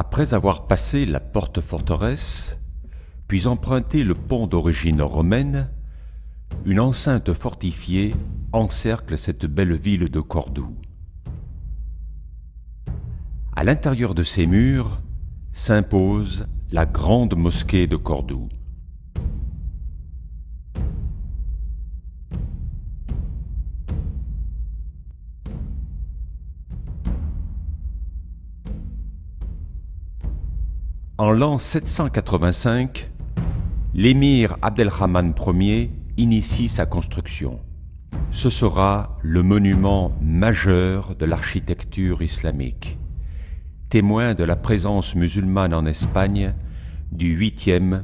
Après avoir passé la porte-forteresse, puis emprunté le pont d'origine romaine, une enceinte fortifiée encercle cette belle ville de Cordoue. À l'intérieur de ces murs s'impose la grande mosquée de Cordoue. En l'an 785, l'émir Abdelrahman Ier initie sa construction. Ce sera le monument majeur de l'architecture islamique, témoin de la présence musulmane en Espagne du 8e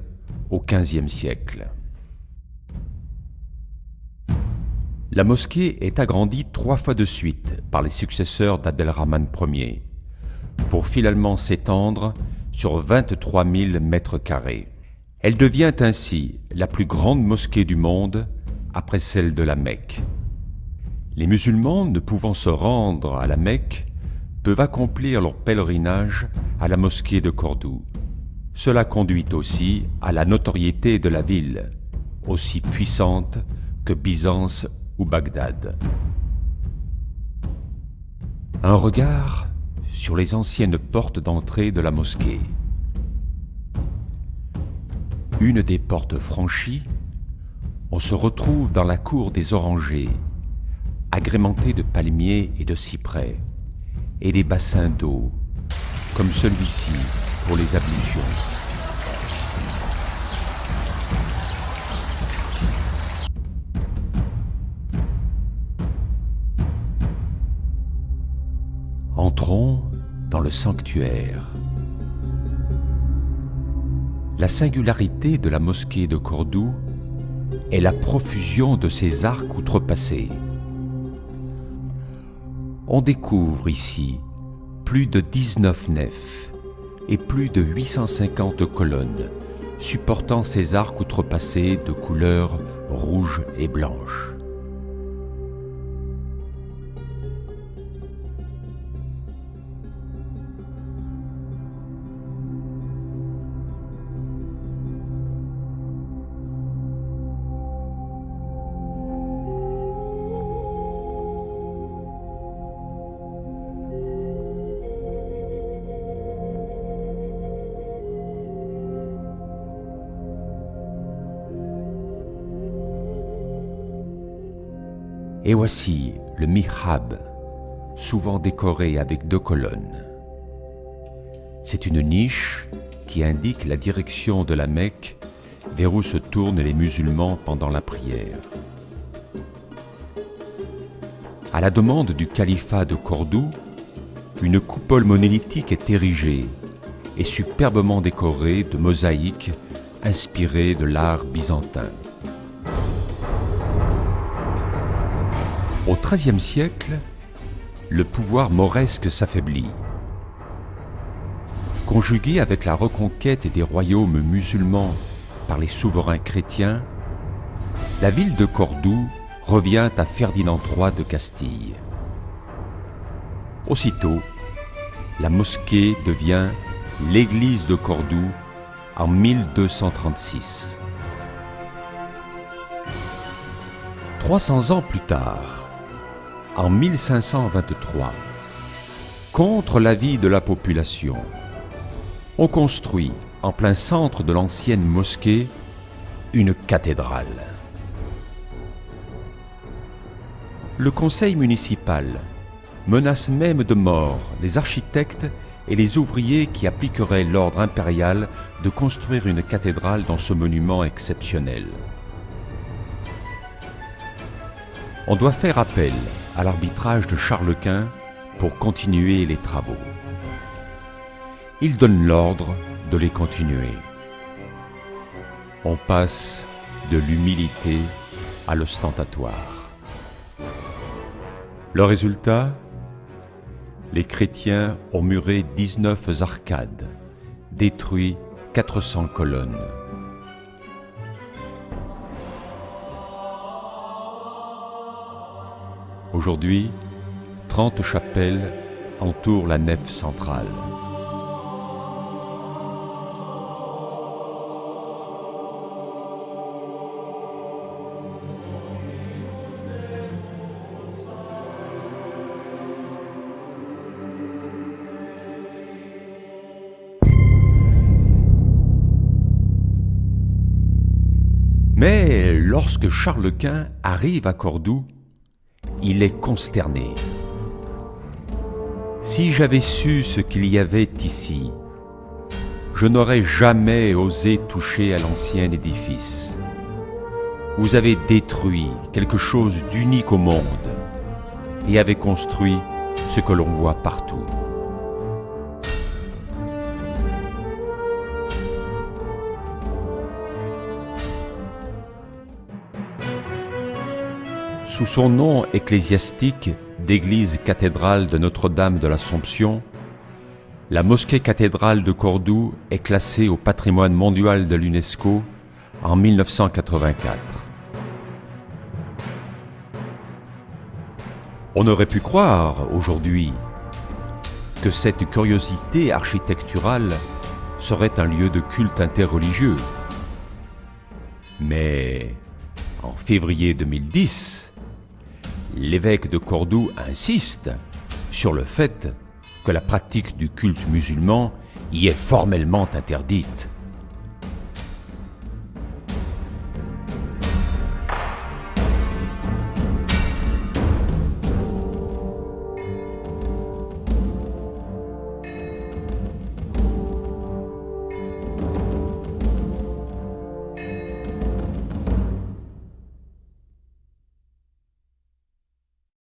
au 15e siècle. La mosquée est agrandie 3 fois de suite par les successeurs d'Abdelrahman Ier, pour finalement s'étendre sur 23 000 mètres carrés. Elle devient ainsi la plus grande mosquée du monde après celle de la Mecque. Les musulmans ne pouvant se rendre à la Mecque peuvent accomplir leur pèlerinage à la mosquée de Cordoue. Cela conduit aussi à la notoriété de la ville, aussi puissante que Byzance ou Bagdad. Un regard sur les anciennes portes d'entrée de la mosquée. Une des portes franchies, on se retrouve dans la cour des orangers, agrémentée de palmiers et de cyprès, et des bassins d'eau, comme celui-ci pour les ablutions. Entrons dans le sanctuaire. La singularité de la mosquée de Cordoue est la profusion de ses arcs outrepassés. On découvre ici plus de 19 nefs et plus de 850 colonnes supportant ces arcs outrepassés de couleur rouge et blanche. Et voici le mihrab, souvent décoré avec 2 colonnes. C'est une niche qui indique la direction de la Mecque vers où se tournent les musulmans pendant la prière. À la demande du califat de Cordoue, une coupole monolithique est érigée et superbement décorée de mosaïques inspirées de l'art byzantin. Au XIIIe siècle, le pouvoir mauresque s'affaiblit. Conjugué avec la reconquête des royaumes musulmans par les souverains chrétiens, la ville de Cordoue revient à Ferdinand III de Castille. Aussitôt, la mosquée devient l'église de Cordoue en 1236. 300 ans plus tard, en 1523, contre l'avis de la population, on construit en plein centre de l'ancienne mosquée une cathédrale. Le conseil municipal menace même de mort les architectes et les ouvriers qui appliqueraient l'ordre impérial de construire une cathédrale dans ce monument exceptionnel. On doit faire appel à l'arbitrage de Charles Quint pour continuer les travaux. Il donne l'ordre de les continuer. On passe de l'humilité à l'ostentatoire. Le résultat ? Les chrétiens ont muré 19 arcades, détruit 400 colonnes. Aujourd'hui, 30 chapelles entourent la nef centrale. Mais lorsque Charles Quint arrive à Cordoue, il est consterné. « Si j'avais su ce qu'il y avait ici, je n'aurais jamais osé toucher à l'ancien édifice. Vous avez détruit quelque chose d'unique au monde et avez construit ce que l'on voit partout. » Sous son nom ecclésiastique d'église cathédrale de Notre-Dame de l'Assomption, la mosquée cathédrale de Cordoue est classée au patrimoine mondial de l'UNESCO en 1984. On aurait pu croire aujourd'hui que cette curiosité architecturale serait un lieu de culte interreligieux. Mais en février 2010, l'évêque de Cordoue insiste sur le fait que la pratique du culte musulman y est formellement interdite.